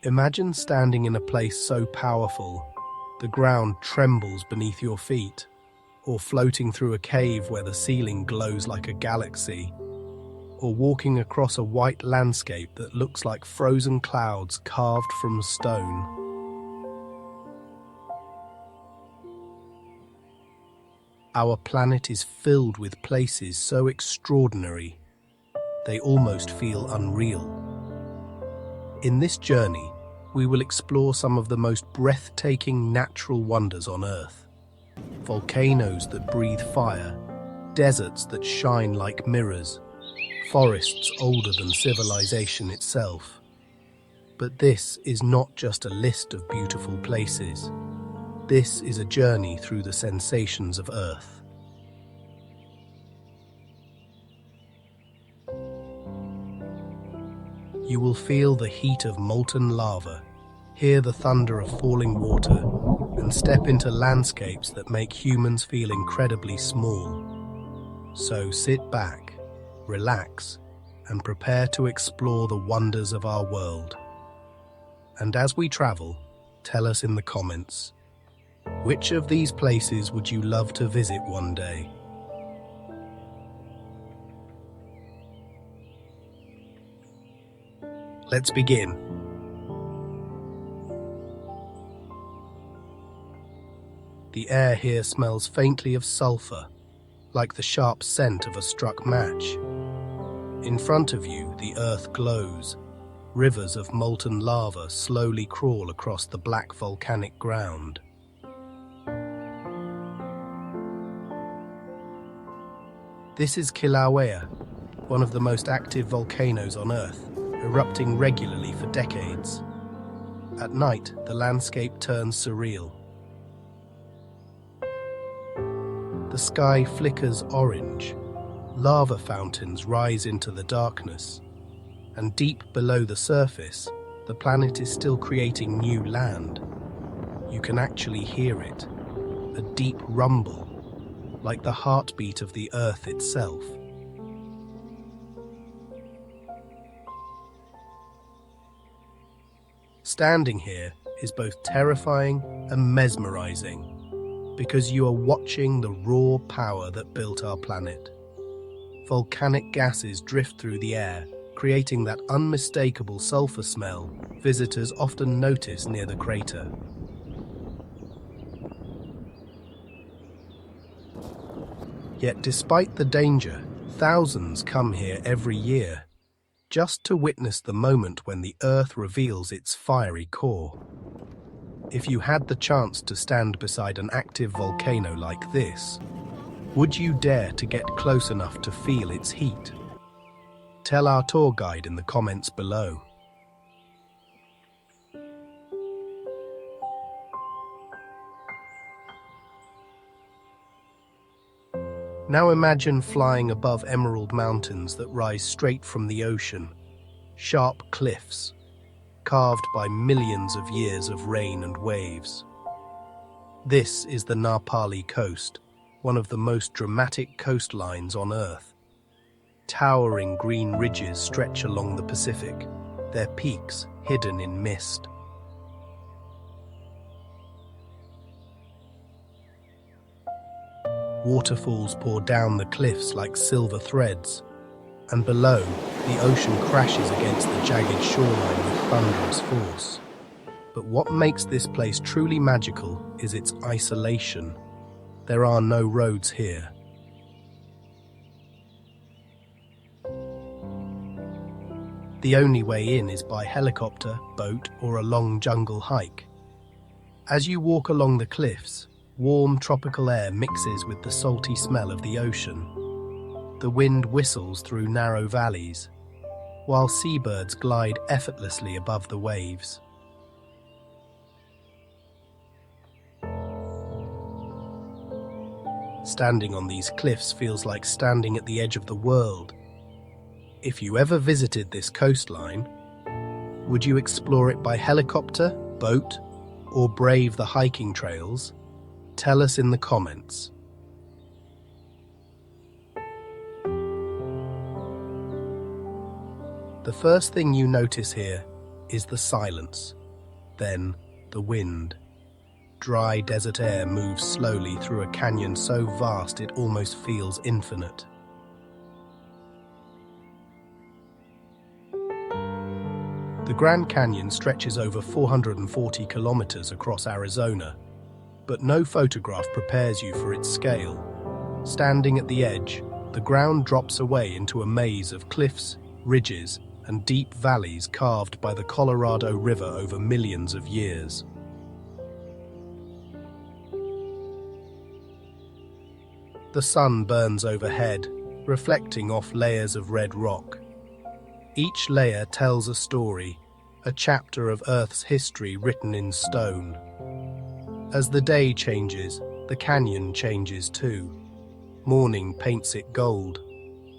Imagine standing in a place so powerful, the ground trembles beneath your feet, or floating through a cave where the ceiling glows like a galaxy, or walking across a white landscape that looks like frozen clouds carved from stone. Our planet is filled with places so extraordinary, they almost feel unreal. In this journey, we will explore some of the most breathtaking natural wonders on Earth. Volcanoes that breathe fire, deserts that shine like mirrors, forests older than civilization itself. But this is not just a list of beautiful places. This is a journey through the sensations of Earth. You will feel the heat of molten lava, hear the thunder of falling water, and step into landscapes that make humans feel incredibly small. So sit back, relax, and prepare to explore the wonders of our world. And as we travel, tell us in the comments, which of these places would you love to visit one day? Let's begin. The air here smells faintly of sulfur, like the sharp scent of a struck match. In front of you, the earth glows. Rivers of molten lava slowly crawl across the black volcanic ground. This is Kilauea, one of the most active volcanoes on Earth, erupting regularly for decades. At night, the landscape turns surreal. The sky flickers orange, lava fountains rise into the darkness, and deep below the surface, the planet is still creating new land. You can actually hear it, a deep rumble, like the heartbeat of the Earth itself. Standing here is both terrifying and mesmerizing, because you are watching the raw power that built our planet. Volcanic gases drift through the air, creating that unmistakable sulfur smell visitors often notice near the crater. Yet despite the danger, thousands come here every year, just to witness the moment when the Earth reveals its fiery core. If you had the chance to stand beside an active volcano like this, would you dare to get close enough to feel its heat? Tell our tour guide in the comments below. Now imagine flying above emerald mountains that rise straight from the ocean, sharp cliffs, carved by millions of years of rain and waves. This is the Pali coast, one of the most dramatic coastlines on Earth. Towering green ridges stretch along the Pacific, their peaks hidden in mist. Waterfalls pour down the cliffs like silver threads, and below, the ocean crashes against the jagged shoreline with thunderous force. But what makes this place truly magical is its isolation. There are no roads here. The only way in is by helicopter, boat, or a long jungle hike. As you walk along the cliffs, warm tropical air mixes with the salty smell of the ocean. The wind whistles through narrow valleys, while seabirds glide effortlessly above the waves. Standing on these cliffs feels like standing at the edge of the world. If you ever visited this coastline, would you explore it by helicopter, boat, or brave the hiking trails? Tell us in the comments. The first thing you notice here is the silence, then the wind. Dry desert air moves slowly through a canyon so vast it almost feels infinite. The Grand Canyon stretches over 440 kilometers across Arizona, but no photograph prepares you for its scale. Standing at the edge, the ground drops away into a maze of cliffs, ridges, and deep valleys carved by the Colorado River over millions of years. The sun burns overhead, reflecting off layers of red rock. Each layer tells a story, a chapter of Earth's history written in stone. As the day changes, the canyon changes too. Morning paints it gold.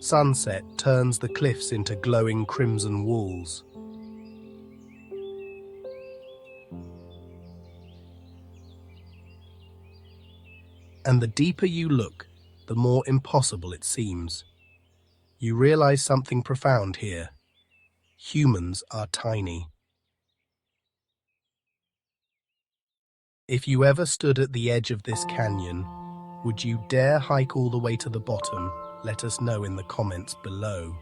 Sunset turns the cliffs into glowing crimson walls. And the deeper you look, the more impossible it seems. You realize something profound here. Humans are tiny. If you ever stood at the edge of this canyon, would you dare hike all the way to the bottom? Let us know in the comments below.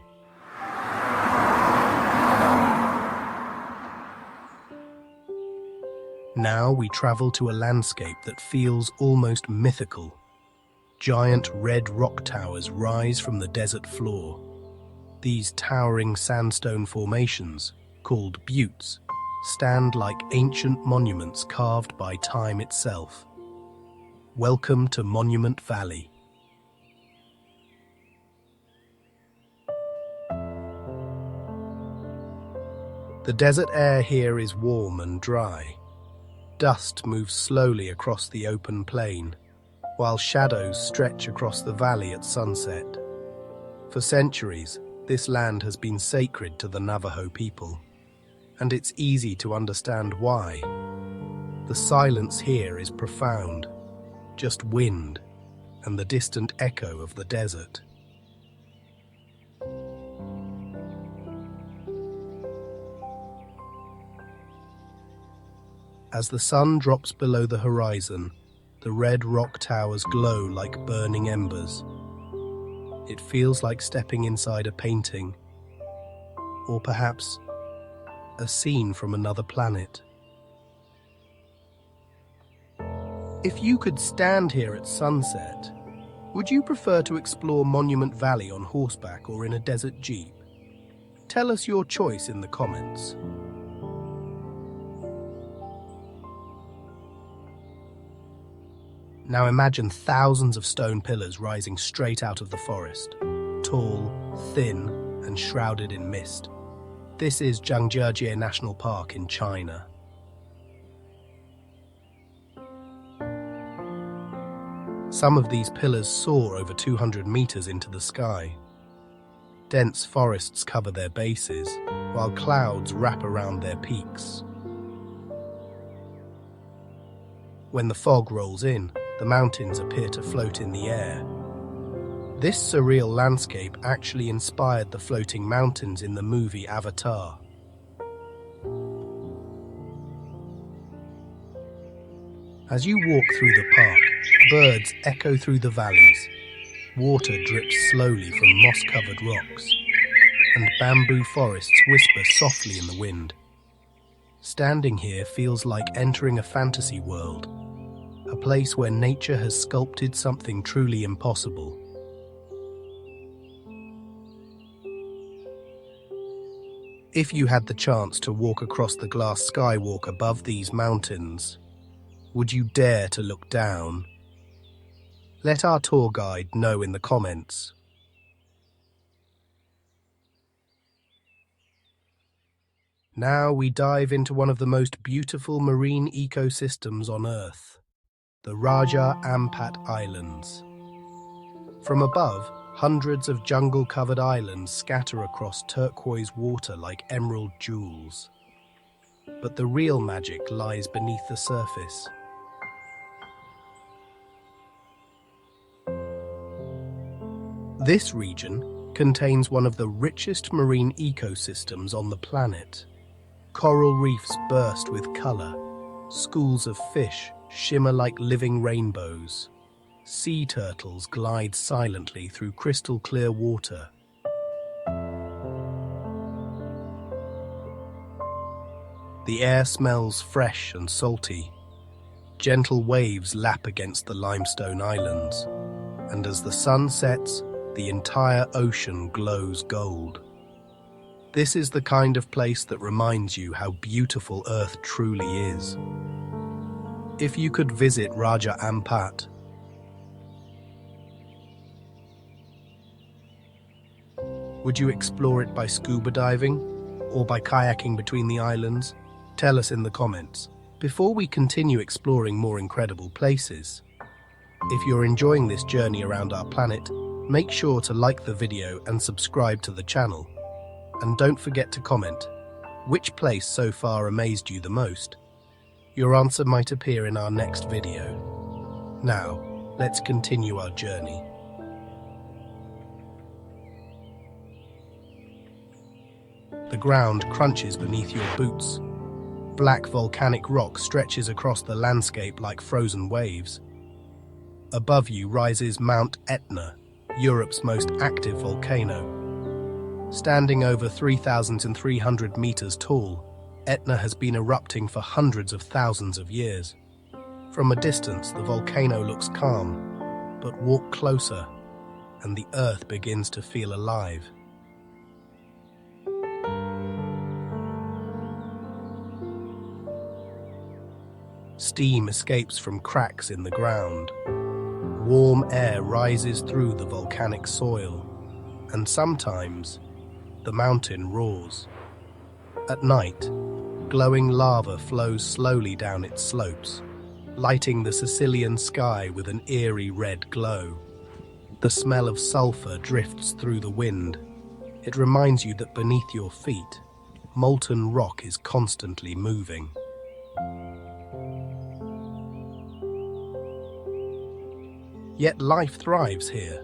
Now we travel to a landscape that feels almost mythical. Giant red rock towers rise from the desert floor. These towering sandstone formations, called buttes, stand like ancient monuments carved by time itself. Welcome to Monument Valley. The desert air here is warm and dry. Dust moves slowly across the open plain, while shadows stretch across the valley at sunset. For centuries, this land has been sacred to the Navajo people, and it's easy to understand why. The silence here is profound, just wind and the distant echo of the desert. As the sun drops below the horizon, the red rock towers glow like burning embers. It feels like stepping inside a painting, or perhaps a scene from another planet. If you could stand here at sunset, would you prefer to explore Monument Valley on horseback or in a desert jeep? Tell us your choice in the comments. Now imagine thousands of stone pillars rising straight out of the forest, tall, thin, and shrouded in mist. This is Zhangjiajie National Park in China. Some of these pillars soar over 200 meters into the sky. Dense forests cover their bases, while clouds wrap around their peaks. When the fog rolls in, the mountains appear to float in the air. This surreal landscape actually inspired the floating mountains in the movie Avatar. As you walk through the park, birds echo through the valleys, water drips slowly from moss-covered rocks, and bamboo forests whisper softly in the wind. Standing here feels like entering a fantasy world, a place where nature has sculpted something truly impossible. If you had the chance to walk across the glass skywalk above these mountains, would you dare to look down? Let our tour guide know in the comments. Now we dive into one of the most beautiful marine ecosystems on Earth, the Raja Ampat Islands. From above, hundreds of jungle-covered islands scatter across turquoise water like emerald jewels. But the real magic lies beneath the surface. This region contains one of the richest marine ecosystems on the planet. Coral reefs burst with color. Schools of fish shimmer like living rainbows. Sea turtles glide silently through crystal clear water. The air smells fresh and salty. Gentle waves lap against the limestone islands, and as the sun sets, the entire ocean glows gold. This is the kind of place that reminds you how beautiful Earth truly is. If you could visit Raja Ampat, would you explore it by scuba diving or by kayaking between the islands? Tell us in the comments. Before we continue exploring more incredible places, if you're enjoying this journey around our planet, make sure to like the video and subscribe to the channel. And don't forget to comment, which place so far amazed you the most? Your answer might appear in our next video. Now, let's continue our journey. The ground crunches beneath your boots. Black volcanic rock stretches across the landscape like frozen waves. Above you rises Mount Etna, Europe's most active volcano. Standing over 3,300 meters tall, Etna has been erupting for hundreds of thousands of years. From a distance, the volcano looks calm, but walk closer, and the earth begins to feel alive. Steam escapes from cracks in the ground. Warm air rises through the volcanic soil, and sometimes the mountain roars. At night, glowing lava flows slowly down its slopes, lighting the Sicilian sky with an eerie red glow. The smell of sulfur drifts through the wind. It reminds you that beneath your feet, molten rock is constantly moving. Yet life thrives here.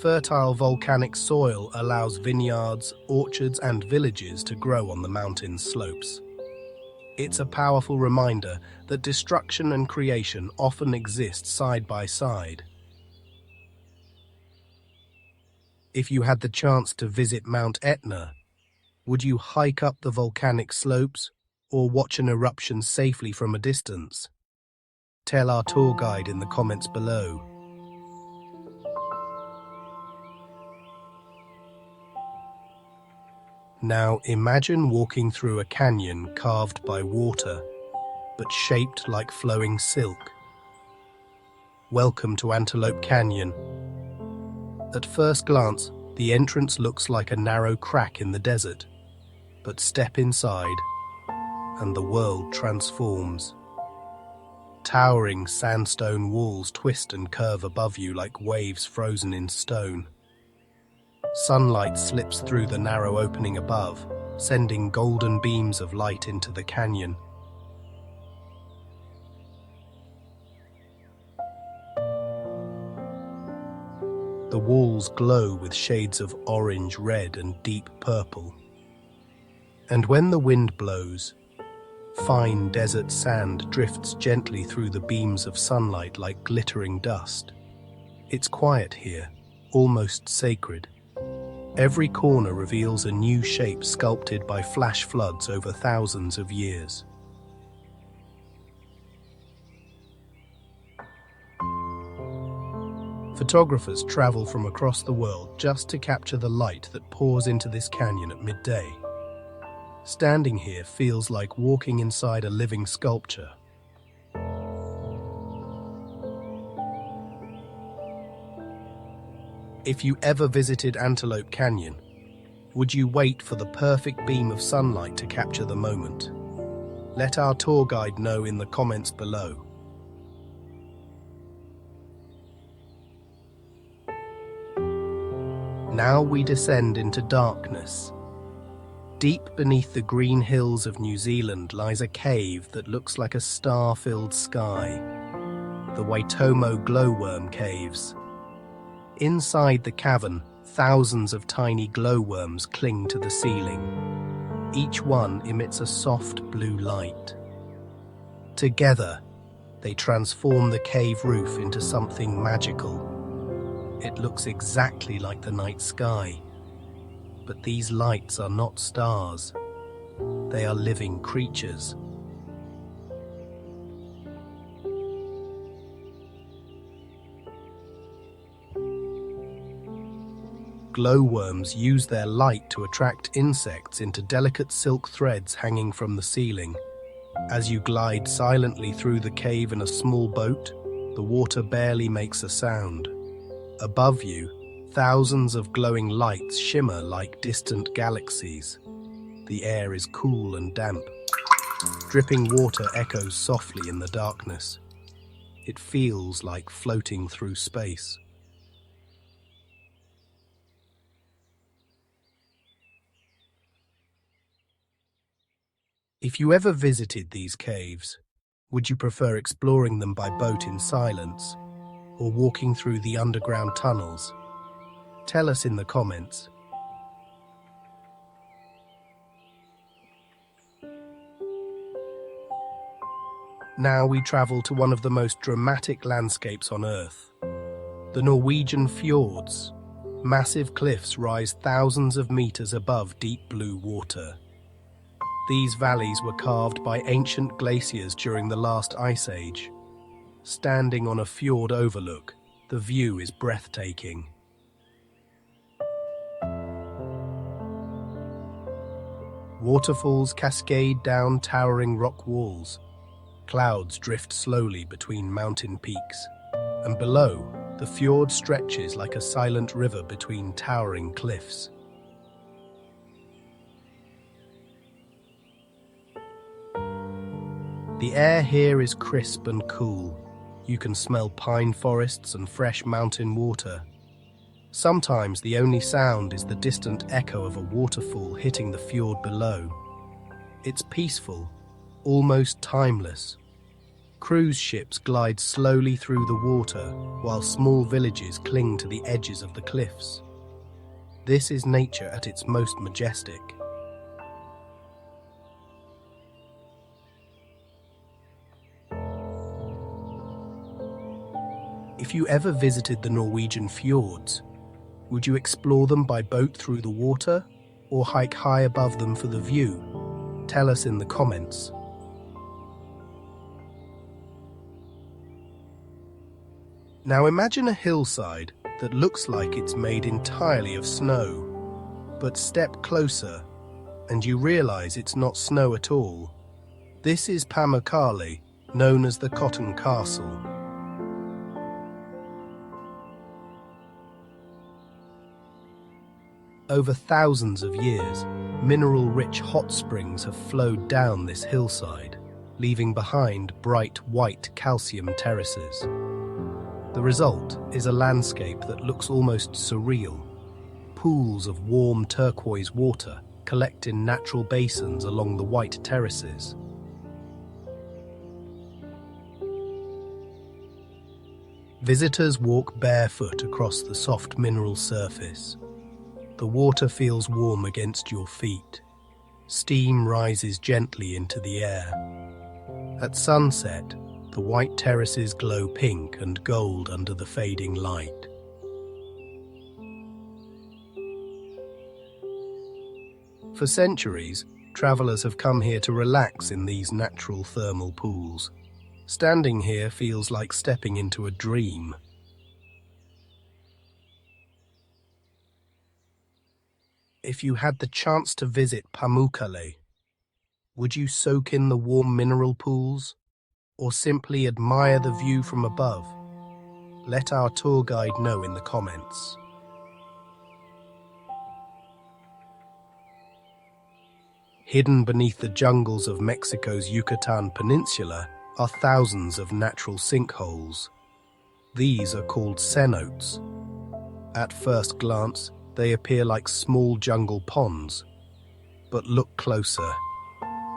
Fertile volcanic soil allows vineyards, orchards, and villages to grow on the mountain's slopes. It's a powerful reminder that destruction and creation often exist side by side. If you had the chance to visit Mount Etna, would you hike up the volcanic slopes or watch an eruption safely from a distance? Tell our tour guide in the comments below. Now imagine walking through a canyon carved by water, but shaped like flowing silk. Welcome to Antelope Canyon. At first glance, the entrance looks like a narrow crack in the desert, but step inside, and the world transforms. Towering sandstone walls twist and curve above you like waves frozen in stone. Sunlight slips through the narrow opening above, sending golden beams of light into the canyon. The walls glow with shades of orange, red, and deep purple. And when the wind blows, fine desert sand drifts gently through the beams of sunlight like glittering dust. It's quiet here, almost sacred. Every corner reveals a new shape sculpted by flash floods over thousands of years. Photographers travel from across the world just to capture the light that pours into this canyon at midday. Standing here feels like walking inside a living sculpture. If you ever visited Antelope Canyon, would you wait for the perfect beam of sunlight to capture the moment? Let our tour guide know in the comments below. Now we descend into darkness. Deep beneath the green hills of New Zealand lies a cave that looks like a star-filled sky, the Waitomo Glowworm Caves. Inside the cavern, thousands of tiny glowworms cling to the ceiling. Each one emits a soft blue light. Together, they transform the cave roof into something magical. It looks exactly like the night sky, but these lights are not stars. They are living creatures. Glowworms use their light to attract insects into delicate silk threads hanging from the ceiling. As you glide silently through the cave in a small boat, the water barely makes a sound. Above you, thousands of glowing lights shimmer like distant galaxies. The air is cool and damp. Dripping water echoes softly in the darkness. It feels like floating through space. If you ever visited these caves, would you prefer exploring them by boat in silence or walking through the underground tunnels? Tell us in the comments. Now we travel to one of the most dramatic landscapes on Earth. The Norwegian fjords. Massive cliffs rise thousands of meters above deep blue water. These valleys were carved by ancient glaciers during the last ice age. Standing on a fjord overlook, the view is breathtaking. Waterfalls cascade down towering rock walls. Clouds drift slowly between mountain peaks, and below, the fjord stretches like a silent river between towering cliffs. The air here is crisp and cool. You can smell pine forests and fresh mountain water. Sometimes the only sound is the distant echo of a waterfall hitting the fjord below. It's peaceful, almost timeless. Cruise ships glide slowly through the water, while small villages cling to the edges of the cliffs. This is nature at its most majestic. If you ever visited the Norwegian fjords, would you explore them by boat through the water or hike high above them for the view? Tell us in the comments. Now imagine a hillside that looks like it's made entirely of snow, but step closer and you realize it's not snow at all. This is Pamukkale, known as the Cotton Castle. Over thousands of years, mineral-rich hot springs have flowed down this hillside, leaving behind bright white calcium terraces. The result is a landscape that looks almost surreal. Pools of warm turquoise water collect in natural basins along the white terraces. Visitors walk barefoot across the soft mineral surface. The water feels warm against your feet. Steam rises gently into the air. At sunset, the white terraces glow pink and gold under the fading light. For centuries, travelers have come here to relax in these natural thermal pools. Standing here feels like stepping into a dream. If you had the chance to visit Pamukkale, would you soak in the warm mineral pools or simply admire the view from above? Let our tour guide know in the comments. Hidden beneath the jungles of Mexico's Yucatan Peninsula are thousands of natural sinkholes. These are called cenotes. At first glance, they appear like small jungle ponds, but look closer,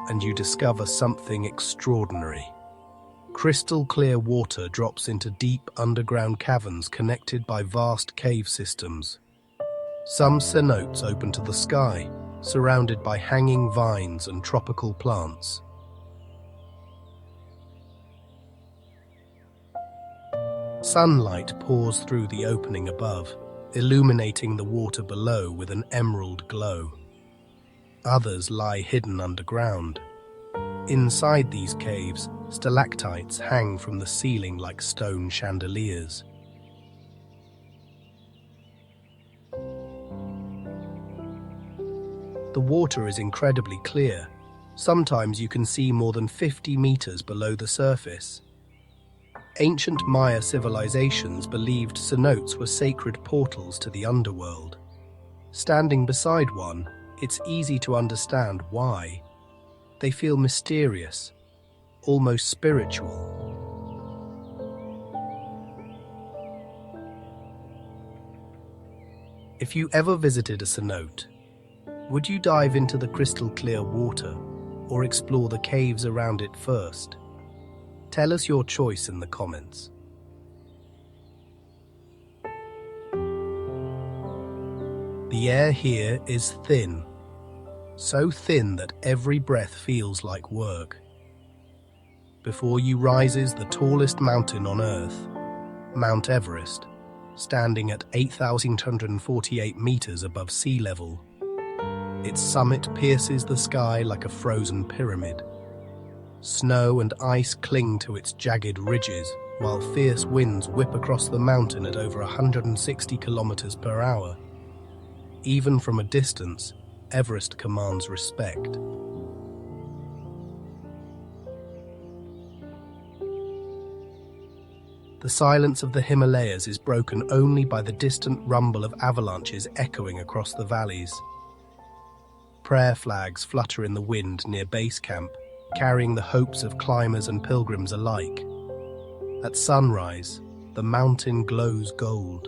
and you discover something extraordinary. Crystal clear water drops into deep underground caverns connected by vast cave systems. Some cenotes open to the sky, surrounded by hanging vines and tropical plants. Sunlight pours through the opening above, illuminating the water below with an emerald glow. Others lie hidden underground. Inside these caves, stalactites hang from the ceiling like stone chandeliers. The water is incredibly clear. Sometimes you can see more than 50 meters below the surface. Ancient Maya civilizations believed cenotes were sacred portals to the underworld. Standing beside one, it's easy to understand why. They feel mysterious, almost spiritual. If you ever visited a cenote, would you dive into the crystal clear water or explore the caves around it first? Tell us your choice in the comments. The air here is thin, so thin that every breath feels like work. Before you rises the tallest mountain on Earth, Mount Everest, standing at 8,848 meters above sea level. Its summit pierces the sky like a frozen pyramid. Snow and ice cling to its jagged ridges, while fierce winds whip across the mountain at over 160 kilometers per hour. Even from a distance, Everest commands respect. The silence of the Himalayas is broken only by the distant rumble of avalanches echoing across the valleys. Prayer flags flutter in the wind near base camp, carrying the hopes of climbers and pilgrims alike. At sunrise, the mountain glows gold,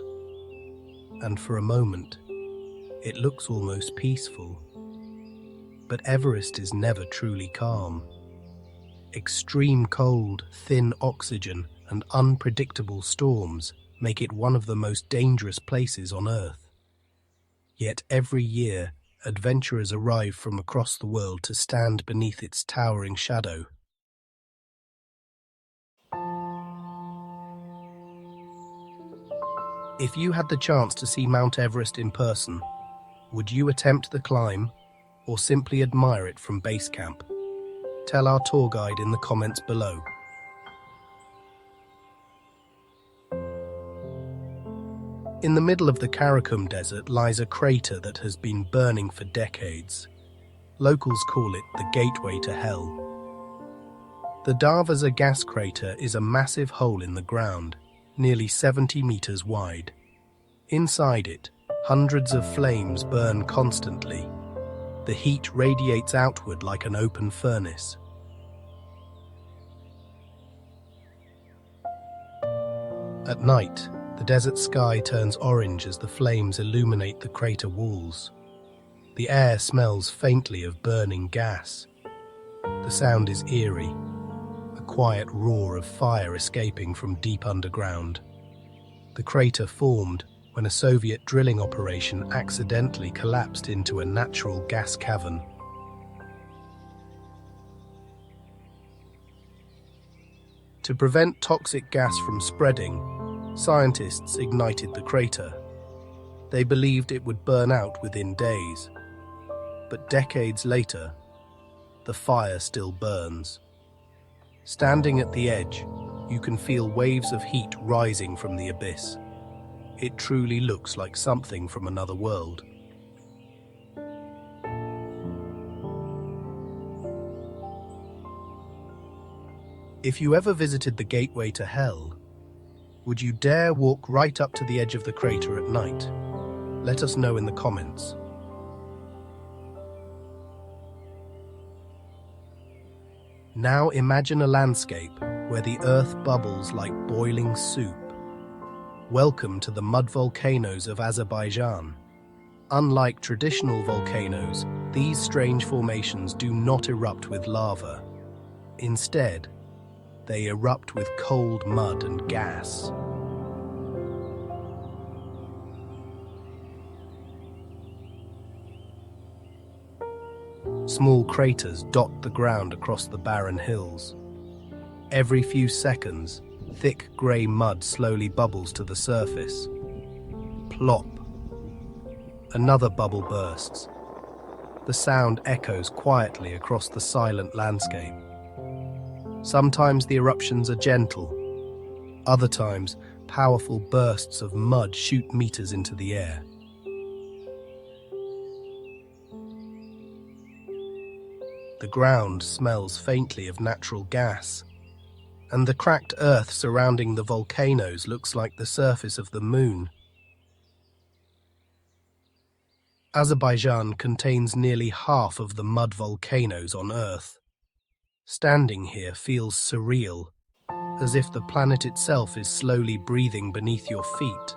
and for a moment, it looks almost peaceful. But Everest is never truly calm. Extreme cold, thin oxygen, and unpredictable storms make it one of the most dangerous places on Earth. Yet every year, adventurers arrive from across the world to stand beneath its towering shadow. If you had the chance to see Mount Everest in person, would you attempt the climb or simply admire it from base camp? Tell our tour guide in the comments below. In the middle of the Karakum Desert lies a crater that has been burning for decades. Locals call it the gateway to hell. The Darvaza gas crater is a massive hole in the ground, nearly 70 meters wide. Inside it, hundreds of flames burn constantly. The heat radiates outward like an open furnace. At night, the desert sky turns orange as the flames illuminate the crater walls. The air smells faintly of burning gas. The sound is eerie, a quiet roar of fire escaping from deep underground. The crater formed when a Soviet drilling operation accidentally collapsed into a natural gas cavern. To prevent toxic gas from spreading, scientists ignited the crater. They believed it would burn out within days. But decades later, the fire still burns. Standing at the edge, you can feel waves of heat rising from the abyss. It truly looks like something from another world. If you ever visited the gateway to hell, would you dare walk right up to the edge of the crater at night? Let us know in the comments. Now imagine a landscape where the earth bubbles like boiling soup. Welcome to the mud volcanoes of Azerbaijan. Unlike traditional volcanoes, these strange formations do not erupt with lava. Instead, they erupt with cold mud and gas. Small craters dot the ground across the barren hills. Every few seconds, thick grey mud slowly bubbles to the surface. Plop. Another bubble bursts. The sound echoes quietly across the silent landscape. Sometimes the eruptions are gentle. Other times, powerful bursts of mud shoot meters into the air. The ground smells faintly of natural gas, and the cracked earth surrounding the volcanoes looks like the surface of the moon. Azerbaijan contains nearly half of the mud volcanoes on Earth. Standing here feels surreal, as if the planet itself is slowly breathing beneath your feet.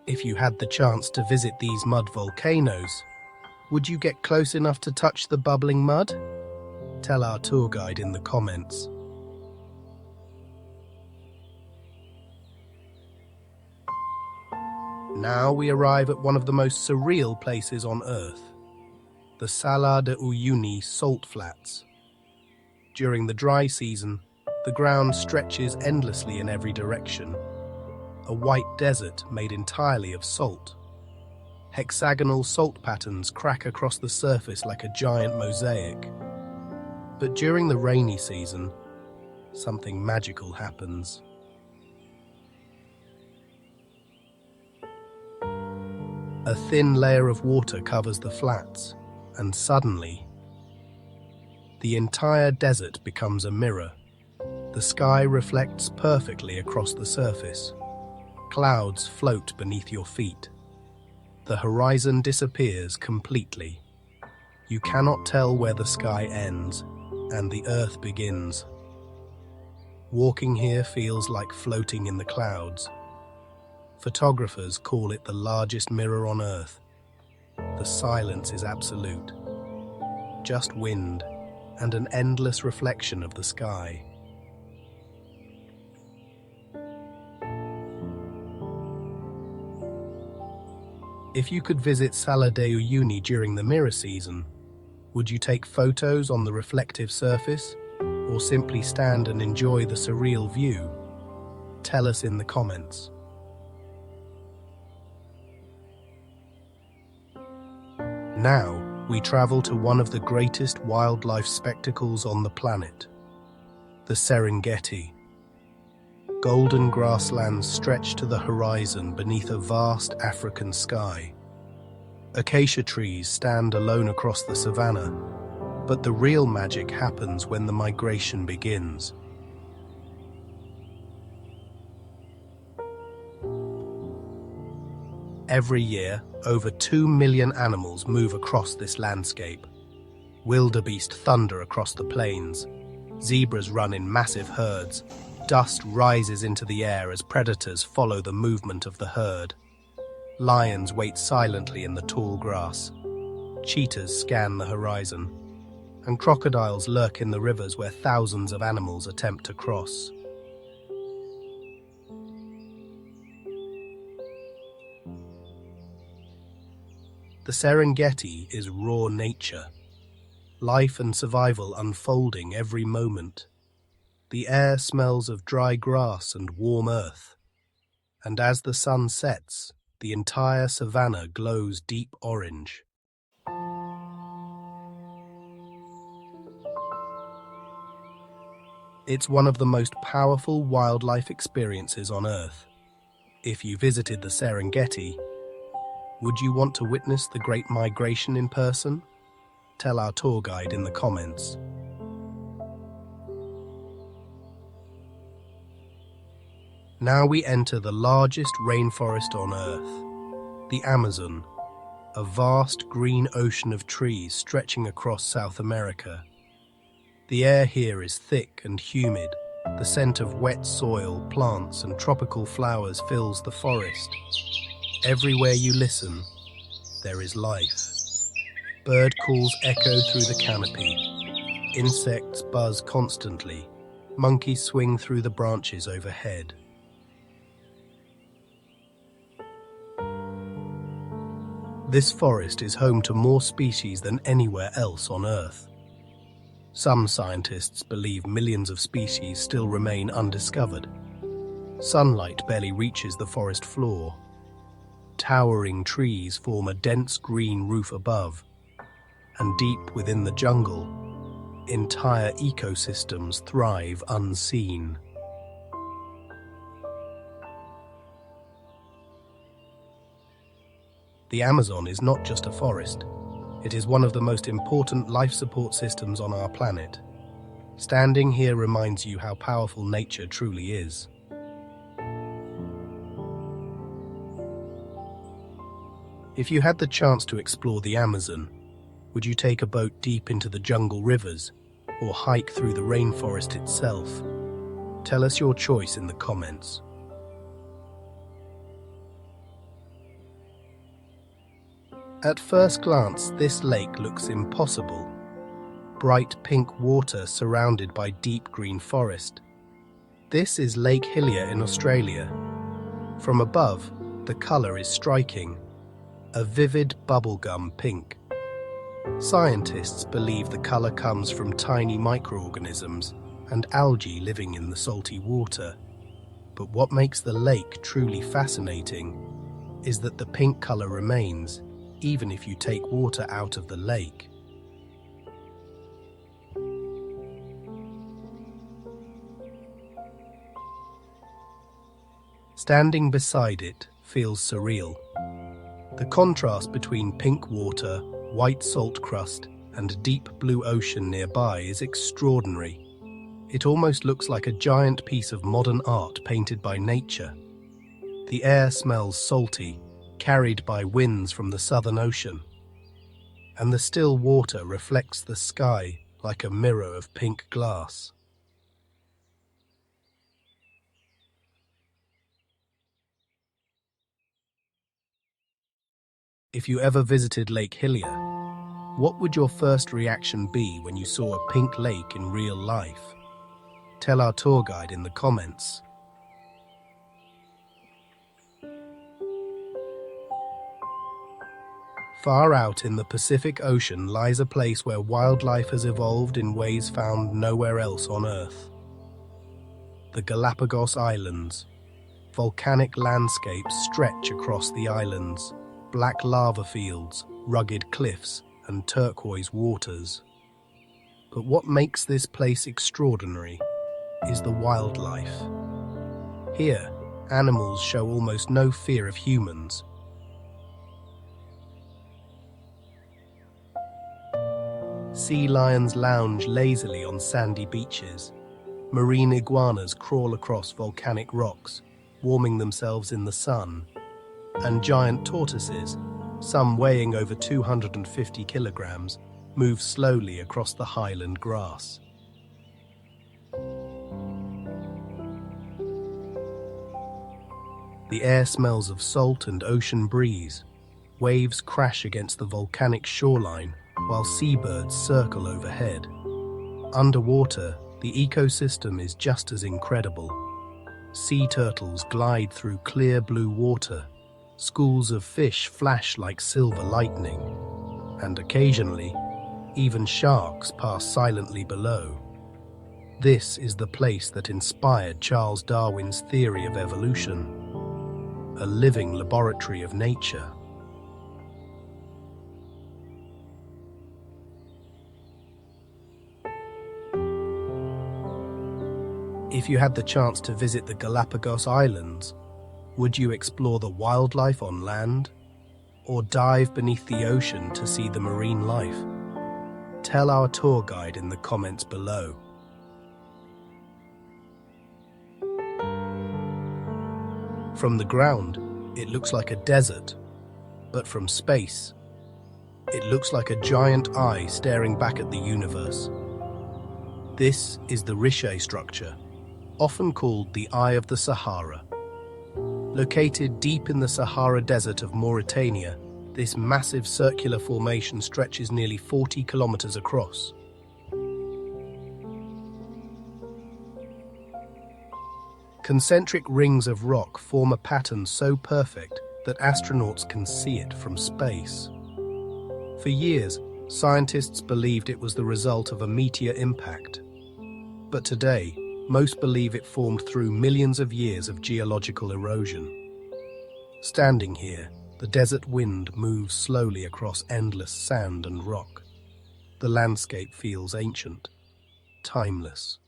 If you had the chance to visit these mud volcanoes, would you get close enough to touch the bubbling mud? Tell our tour guide in the comments. Now we arrive at one of the most surreal places on Earth, the Salar de Uyuni salt flats. During the dry season, the ground stretches endlessly in every direction, a white desert made entirely of salt. Hexagonal salt patterns crack across the surface like a giant mosaic. But during the rainy season, something magical happens. A thin layer of water covers the flats, and suddenly, the entire desert becomes a mirror. The sky reflects perfectly across the surface. Clouds float beneath your feet. The horizon disappears completely. You cannot tell where the sky ends and the earth begins. Walking here feels like floating in the clouds. Photographers call it the largest mirror on Earth. The silence is absolute. Just wind and an endless reflection of the sky. If you could visit Salar de Uyuni during the mirror season, would you take photos on the reflective surface or simply stand and enjoy the surreal view? Tell us in the comments. Now, we travel to one of the greatest wildlife spectacles on the planet, the Serengeti. Golden grasslands stretch to the horizon beneath a vast African sky. Acacia trees stand alone across the savanna, but the real magic happens when the migration begins. Every year, over 2 million animals move across this landscape. Wildebeest thunder across the plains. Zebras run in massive herds. Dust rises into the air as predators follow the movement of the herd. Lions wait silently in the tall grass. Cheetahs scan the horizon. And crocodiles lurk in the rivers where thousands of animals attempt to cross. The Serengeti is raw nature, life and survival unfolding every moment. The air smells of dry grass and warm earth, and as the sun sets, the entire savanna glows deep orange. It's one of the most powerful wildlife experiences on Earth. If you visited the Serengeti, would you want to witness the Great Migration in person? Tell our tour guide in the comments. Now we enter the largest rainforest on Earth, the Amazon, a vast green ocean of trees stretching across South America. The air here is thick and humid. The scent of wet soil, plants, and tropical flowers fills the forest. Everywhere you listen, there is life. Bird calls echo through the canopy. Insects buzz constantly. Monkeys swing through the branches overhead. This forest is home to more species than anywhere else on Earth. Some scientists believe millions of species still remain undiscovered. Sunlight barely reaches the forest floor. Towering trees form a dense green roof above, and deep within the jungle, entire ecosystems thrive unseen. The Amazon is not just a forest. It is one of the most important life support systems on our planet. Standing here reminds you how powerful nature truly is. If you had the chance to explore the Amazon, would you take a boat deep into the jungle rivers or hike through the rainforest itself? Tell us your choice in the comments. At first glance, this lake looks impossible. Bright pink water surrounded by deep green forest. This is Lake Hillier in Australia. From above, the colour is striking, a vivid bubblegum pink. Scientists believe the colour comes from tiny microorganisms and algae living in the salty water. But what makes the lake truly fascinating is that the pink colour remains, even if you take water out of the lake. Standing beside it feels surreal. The contrast between pink water, white salt crust, and deep blue ocean nearby is extraordinary. It almost looks like a giant piece of modern art painted by nature. The air smells salty, carried by winds from the Southern Ocean, and the still water reflects the sky like a mirror of pink glass. If you ever visited Lake Hillier, what would your first reaction be when you saw a pink lake in real life? Tell our tour guide in the comments. Far out in the Pacific Ocean lies a place where wildlife has evolved in ways found nowhere else on Earth. The Galapagos Islands. Volcanic landscapes stretch across the islands, black lava fields, rugged cliffs, and turquoise waters. But what makes this place extraordinary is the wildlife. Here, animals show almost no fear of humans. Sea lions lounge lazily on sandy beaches. Marine iguanas crawl across volcanic rocks, warming themselves in the sun. And giant tortoises, some weighing over 250 kilograms, move slowly across the highland grass. The air smells of salt and ocean breeze. Waves crash against the volcanic shoreline, while seabirds circle overhead. Underwater, the ecosystem is just as incredible. Sea turtles glide through clear blue water. Schools of fish flash like silver lightning. And occasionally, even sharks pass silently below. This is the place that inspired Charles Darwin's theory of evolution, a living laboratory of nature. If you had the chance to visit the Galapagos Islands, would you explore the wildlife on land, or dive beneath the ocean to see the marine life? Tell our tour guide in the comments below. From the ground, it looks like a desert, but from space, it looks like a giant eye staring back at the universe. This is the Richat structure, often called the Eye of the Sahara. Located deep in the Sahara Desert of Mauritania, this massive circular formation stretches nearly 40 kilometers across. Concentric rings of rock form a pattern so perfect that astronauts can see it from space. For years, scientists believed it was the result of a meteor impact. But today, most believe it formed through millions of years of geological erosion. Standing here, the desert wind moves slowly across endless sand and rock. The landscape feels ancient, timeless.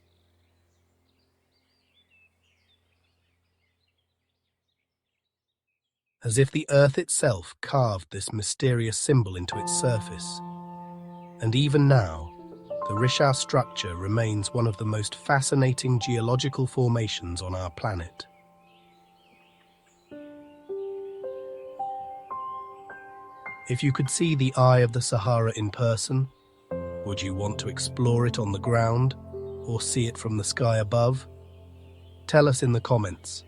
As if the earth itself carved this mysterious symbol into its surface. And even now, the Richat structure remains one of the most fascinating geological formations on our planet. If you could see the Eye of the Sahara in person, would you want to explore it on the ground or see it from the sky above? Tell us in the comments.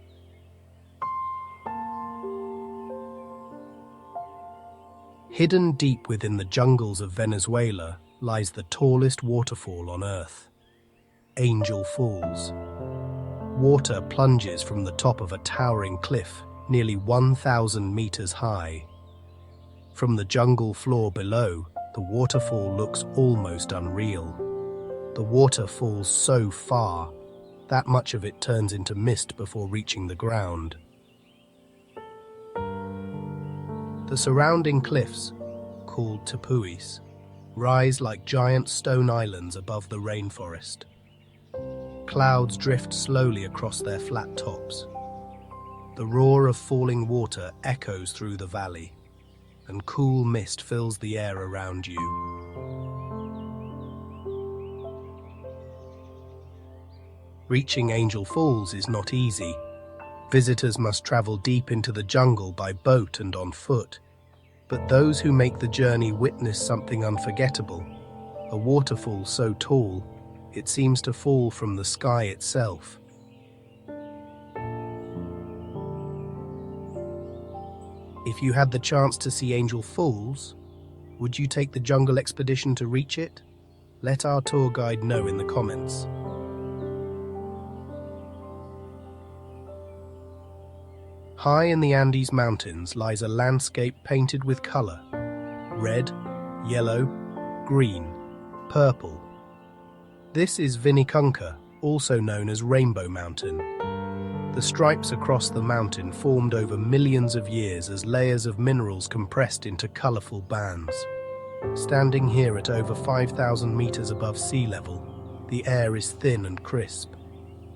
Hidden deep within the jungles of Venezuela lies the tallest waterfall on Earth, Angel Falls. Water plunges from the top of a towering cliff nearly 1,000 meters high. From the jungle floor below, the waterfall looks almost unreal. The water falls so far, that much of it turns into mist before reaching the ground. The surrounding cliffs, called tepuis, rise like giant stone islands above the rainforest. Clouds drift slowly across their flat tops. The roar of falling water echoes through the valley, and cool mist fills the air around you. Reaching Angel Falls is not easy. Visitors must travel deep into the jungle by boat and on foot. But those who make the journey witness something unforgettable, a waterfall so tall, it seems to fall from the sky itself. If you had the chance to see Angel Falls, would you take the jungle expedition to reach it? Let our tour guide know in the comments. High in the Andes Mountains lies a landscape painted with color: red, yellow, green, purple. This is Vinicunca, also known as Rainbow Mountain. The stripes across the mountain formed over millions of years as layers of minerals compressed into colorful bands. Standing here at over 5,000 meters above sea level, the air is thin and crisp.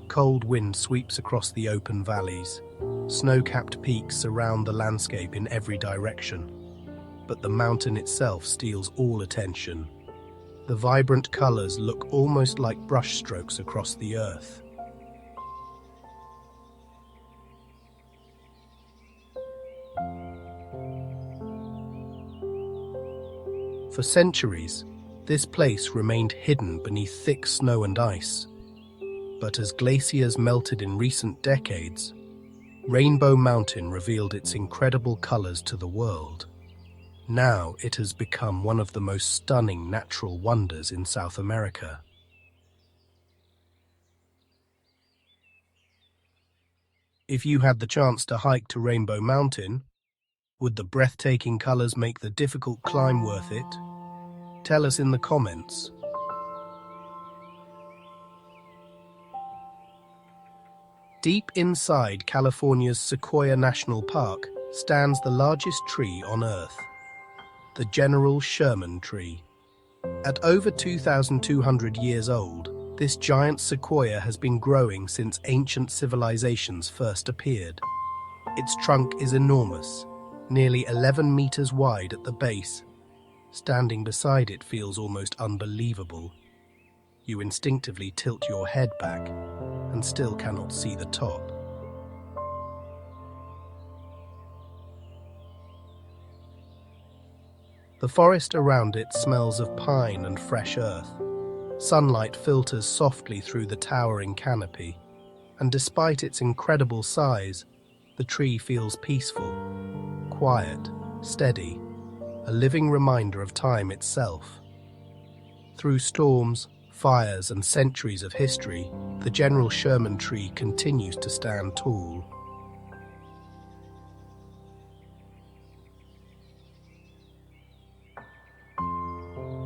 Cold wind sweeps across the open valleys. Snow-capped peaks surround the landscape in every direction, but the mountain itself steals all attention. The vibrant colors look almost like brushstrokes across the earth. For centuries, this place remained hidden beneath thick snow and ice. But as glaciers melted in recent decades, Rainbow Mountain revealed its incredible colors to the world. Now it has become one of the most stunning natural wonders in South America. If you had the chance to hike to Rainbow Mountain, would the breathtaking colors make the difficult climb worth it? Tell us in the comments. Deep inside California's Sequoia National Park stands the largest tree on Earth, the General Sherman tree. At over 2,200 years old, this giant sequoia has been growing since ancient civilizations first appeared. Its trunk is enormous, nearly 11 meters wide at the base. Standing beside it feels almost unbelievable. You instinctively tilt your head back and still cannot see the top. The forest around it smells of pine and fresh earth. Sunlight filters softly through the towering canopy, and despite its incredible size, the tree feels peaceful, quiet, steady, a living reminder of time itself. Through storms, fires, and centuries of history, the General Sherman tree continues to stand tall.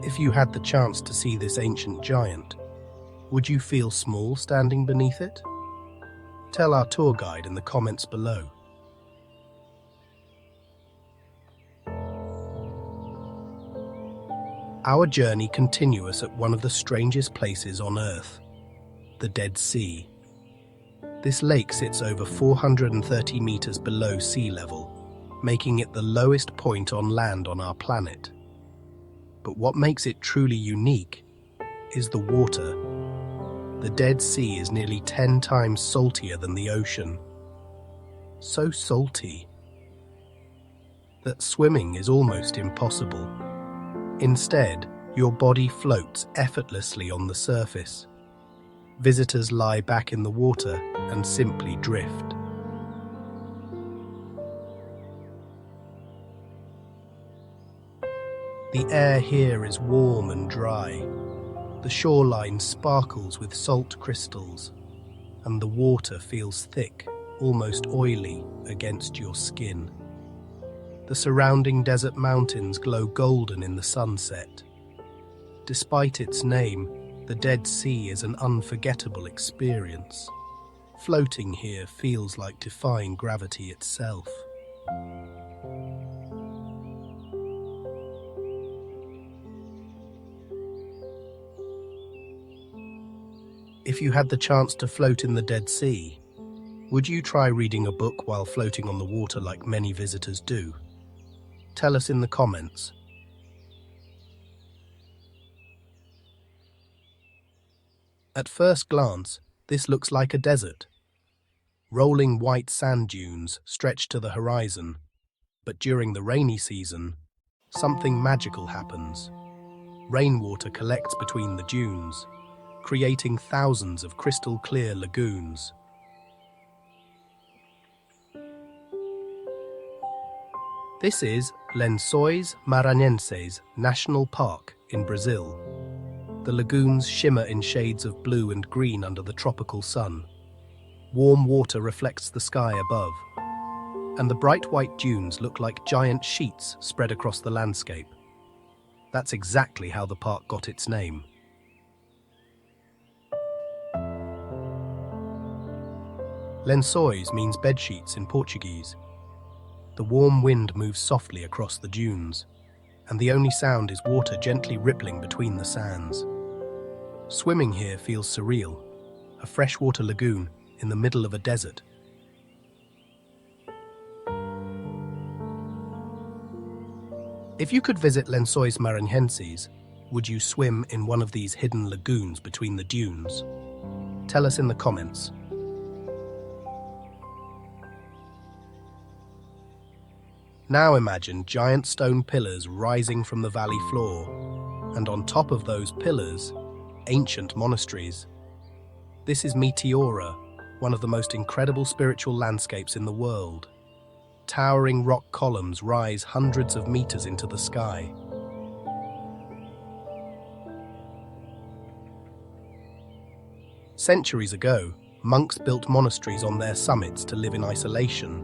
If you had the chance to see this ancient giant, would you feel small standing beneath it? Tell our tour guide in the comments below. Our journey continues at one of the strangest places on Earth, the Dead Sea. This lake sits over 430 meters below sea level, making it the lowest point on land on our planet. But what makes it truly unique is the water. The Dead Sea is nearly 10 times saltier than the ocean. So salty that swimming is almost impossible. Instead, your body floats effortlessly on the surface. Visitors lie back in the water and simply drift. The air here is warm and dry. The shoreline sparkles with salt crystals, and the water feels thick, almost oily, against your skin. The surrounding desert mountains glow golden in the sunset. Despite its name, the Dead Sea is an unforgettable experience. Floating here feels like defying gravity itself. If you had the chance to float in the Dead Sea, would you try reading a book while floating on the water like many visitors do? Tell us in the comments. At first glance, this looks like a desert. Rolling white sand dunes stretch to the horizon, but during the rainy season, something magical happens. Rainwater collects between the dunes, creating thousands of crystal-clear lagoons. This is Lençóis Maranhenses National Park in Brazil. The lagoons shimmer in shades of blue and green under the tropical sun. Warm water reflects the sky above, and the bright white dunes look like giant sheets spread across the landscape. That's exactly how the park got its name. Lençóis means bedsheets in Portuguese. The warm wind moves softly across the dunes, and the only sound is water gently rippling between the sands. Swimming here feels surreal, a freshwater lagoon in the middle of a desert. If you could visit Lençóis Maranhenses, would you swim in one of these hidden lagoons between the dunes? Tell us in the comments. Now imagine giant stone pillars rising from the valley floor, and on top of those pillars, ancient monasteries. This is Meteora, one of the most incredible spiritual landscapes in the world. Towering rock columns rise hundreds of meters into the sky. Centuries ago, monks built monasteries on their summits to live in isolation.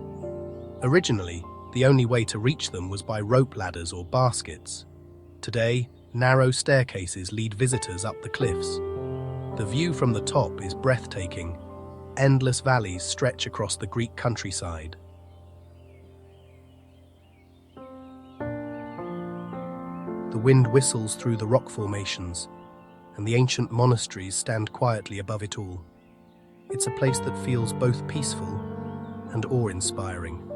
Originally, the only way to reach them was by rope ladders or baskets. Today, narrow staircases lead visitors up the cliffs. The view from the top is breathtaking. Endless valleys stretch across the Greek countryside. The wind whistles through the rock formations, and the ancient monasteries stand quietly above it all. It's a place that feels both peaceful and awe-inspiring.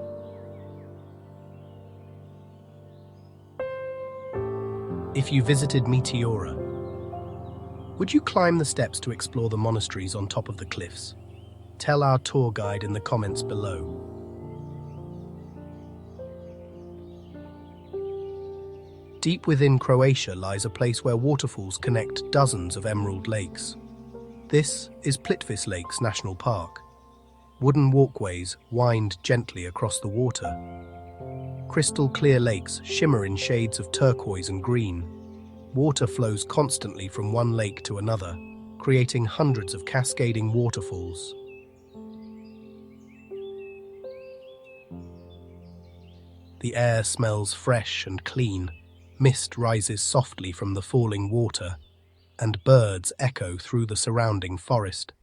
If you visited Meteora, would you climb the steps to explore the monasteries on top of the cliffs? Tell our tour guide in the comments below. Deep within Croatia lies a place where waterfalls connect dozens of emerald lakes. This is Plitvice Lakes National Park. Wooden walkways wind gently across the water. Crystal-clear lakes shimmer in shades of turquoise and green. Water flows constantly from one lake to another, creating hundreds of cascading waterfalls. The air smells fresh and clean, Mist rises softly from the falling water, and birds echo through the surrounding forest.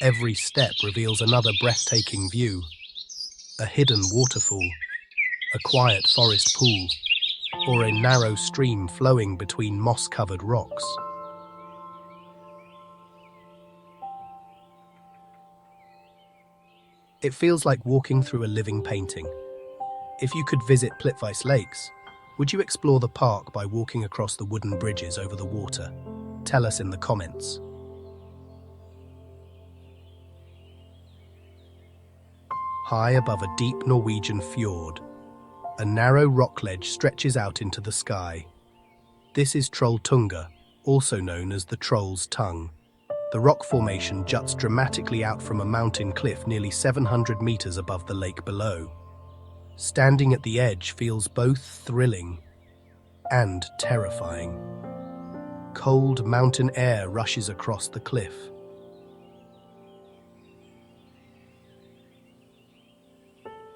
Every step reveals another breathtaking view: a hidden waterfall, a quiet forest pool, or a narrow stream flowing between moss-covered rocks. It feels like walking through a living painting. If you could visit Plitvice Lakes, would you explore the park by walking across the wooden bridges over the water? Tell us in the comments. High above a deep Norwegian fjord, a narrow rock ledge stretches out into the sky. This is Trolltunga, also known as the Troll's Tongue. The rock formation juts dramatically out from a mountain cliff nearly 700 meters above the lake below. Standing at the edge feels both thrilling and terrifying. Cold mountain air rushes across the cliff.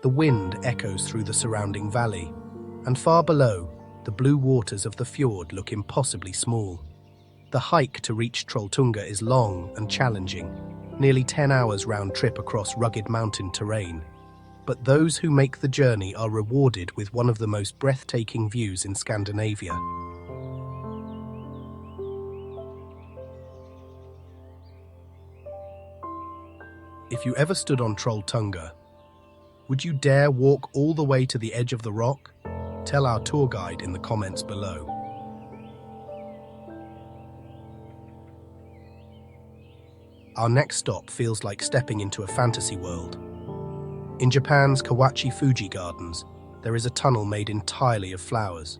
The wind echoes through the surrounding valley, and far below, the blue waters of the fjord look impossibly small. The hike to reach Trolltunga is long and challenging, nearly 10 hours round trip across rugged mountain terrain. But those who make the journey are rewarded with one of the most breathtaking views in Scandinavia. If you ever stood on Trolltunga, would you dare walk all the way to the edge of the rock? Tell our tour guide in the comments below. Our next stop feels like stepping into a fantasy world. In Japan's Kawachi Fuji Gardens, there is a tunnel made entirely of flowers.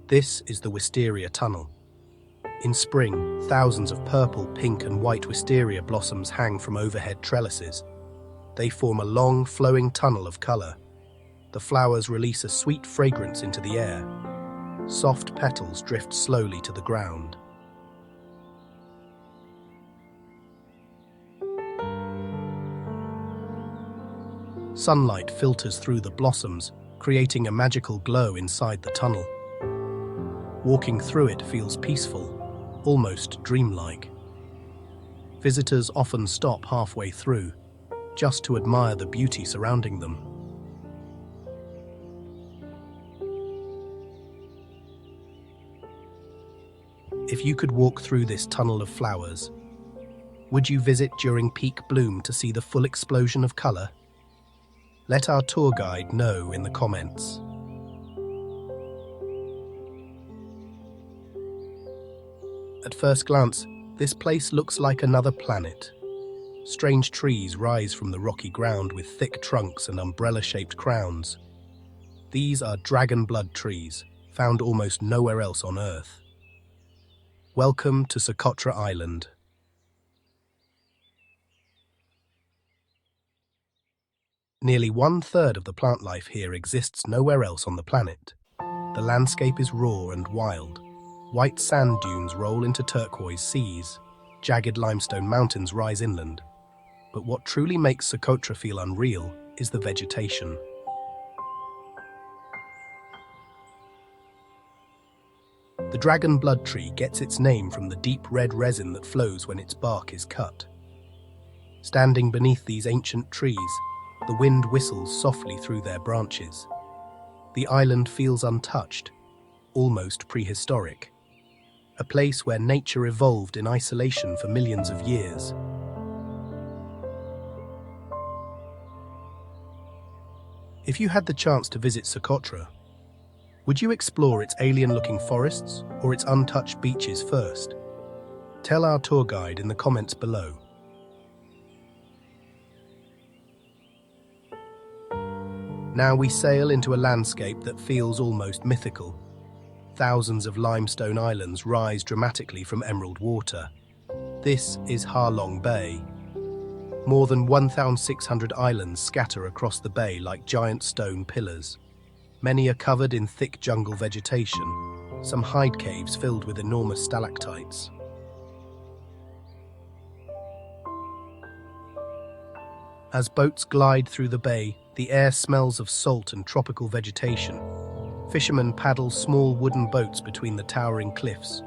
This is the Wisteria Tunnel. In spring, thousands of purple, pink and white wisteria blossoms hang from overhead trellises. They form a long, flowing tunnel of color. The flowers release a sweet fragrance into the air. Soft petals drift slowly to the ground. Sunlight filters through the blossoms, creating a magical glow inside the tunnel. Walking through it feels peaceful, almost dreamlike. Visitors often stop halfway through, just to admire the beauty surrounding them. If you could walk through this tunnel of flowers, would you visit during peak bloom to see the full explosion of color? Let our tour guide know in the comments. At first glance, this place looks like another planet. Strange trees rise from the rocky ground with thick trunks and umbrella-shaped crowns. These are dragon blood trees, found almost nowhere else on Earth. Welcome to Socotra Island. Nearly 1/3 of the plant life here exists nowhere else on the planet. The landscape is raw and wild. White sand dunes roll into turquoise seas. Jagged limestone mountains rise inland. But what truly makes Socotra feel unreal is the vegetation. The dragon blood tree gets its name from the deep red resin that flows when its bark is cut. Standing beneath these ancient trees, the wind whistles softly through their branches. The island feels untouched, almost prehistoric. A place where nature evolved in isolation for millions of years. If you had the chance to visit Socotra, would you explore its alien-looking forests or its untouched beaches first? Tell our tour guide in the comments below. Now we sail into a landscape that feels almost mythical. Thousands of limestone islands rise dramatically from emerald water. This is Ha Long Bay. More than 1,600 islands scatter across the bay like giant stone pillars. Many are covered in thick jungle vegetation, some hide caves filled with enormous stalactites. As boats glide through the bay, the air smells of salt and tropical vegetation. Fishermen paddle small wooden boats between the towering cliffs,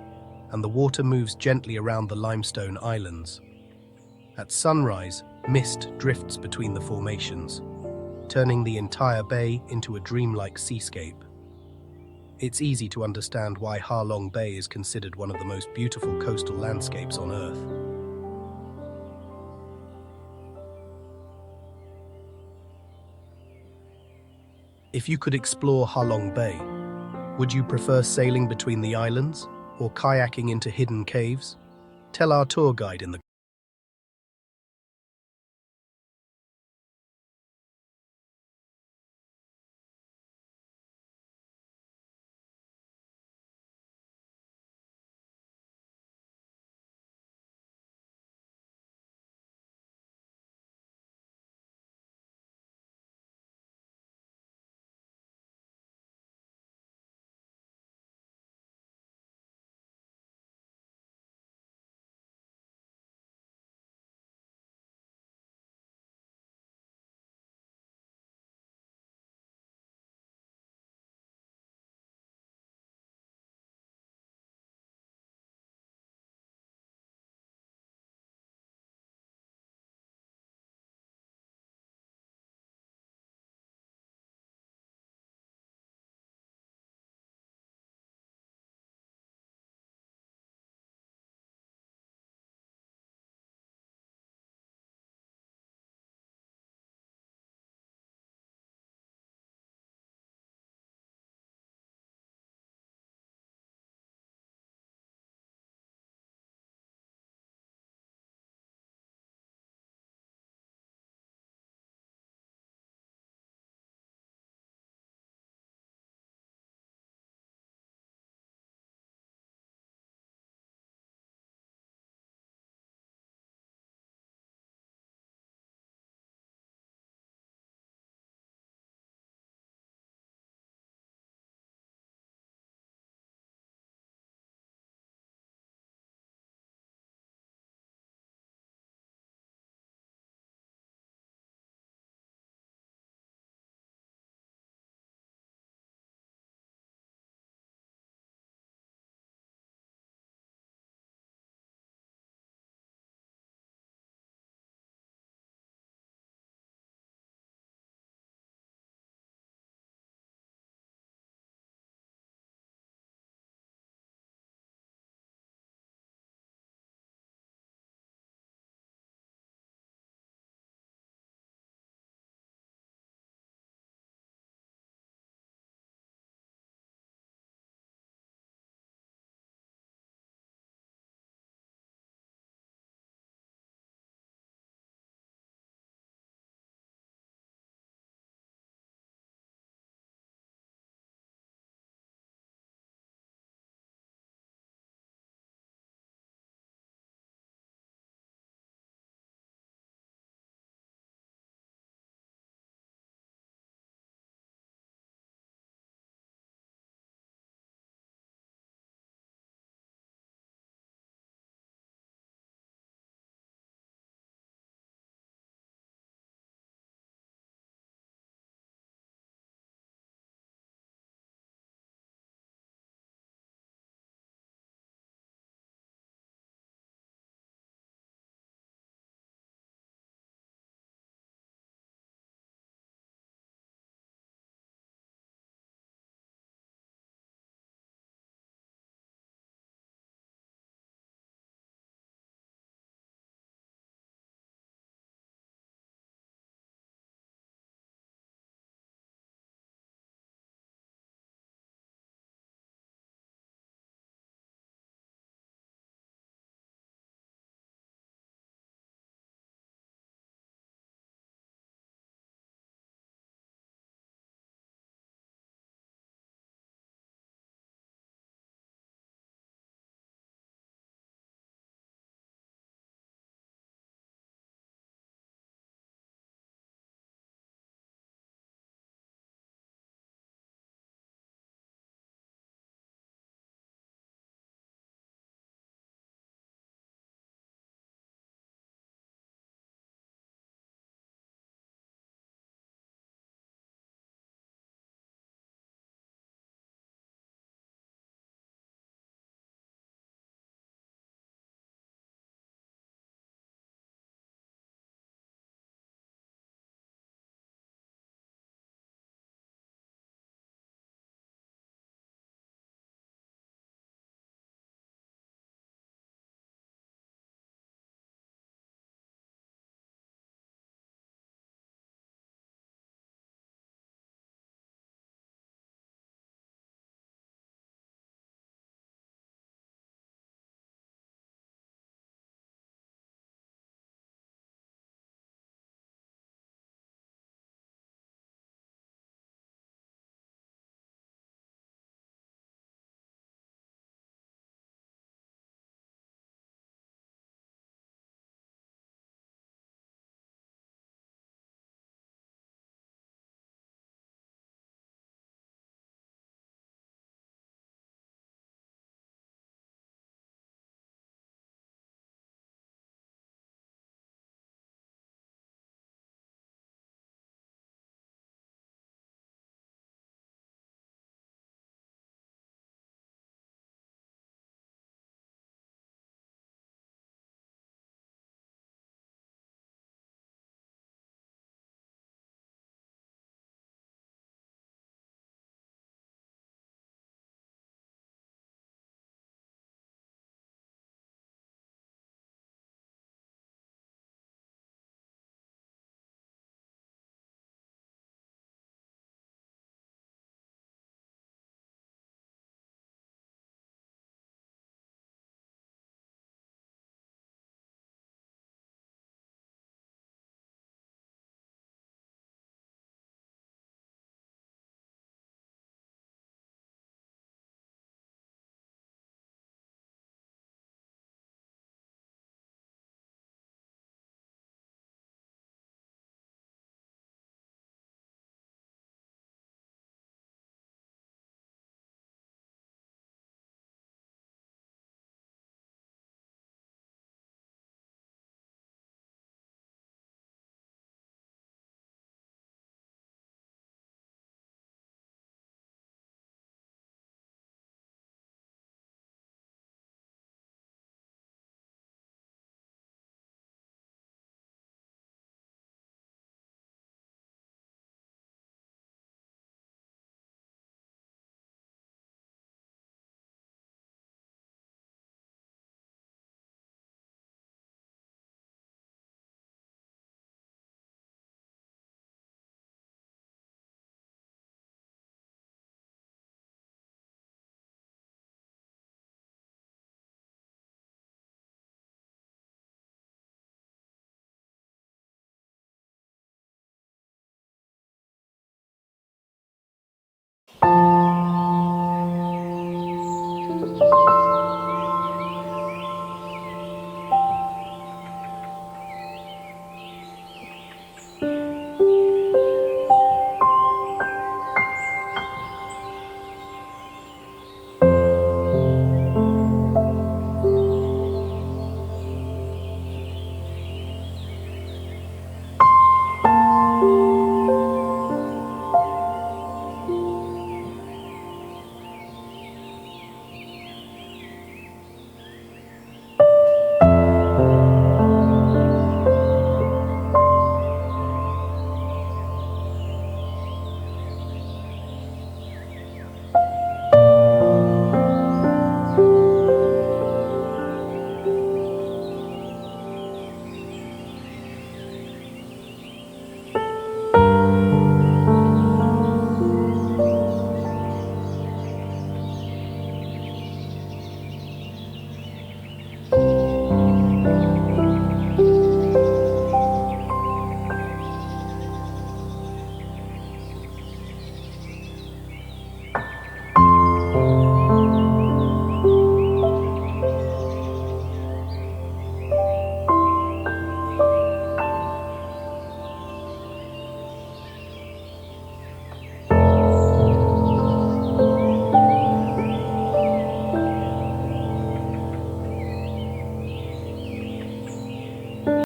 and the water moves gently around the limestone islands. At sunrise, mist drifts between the formations, turning the entire bay into a dreamlike seascape. It's easy to understand why Ha Long Bay is considered one of the most beautiful coastal landscapes on Earth. If you could explore Ha Long Bay, would you prefer sailing between the islands or kayaking into hidden caves? Tell our tour guide in the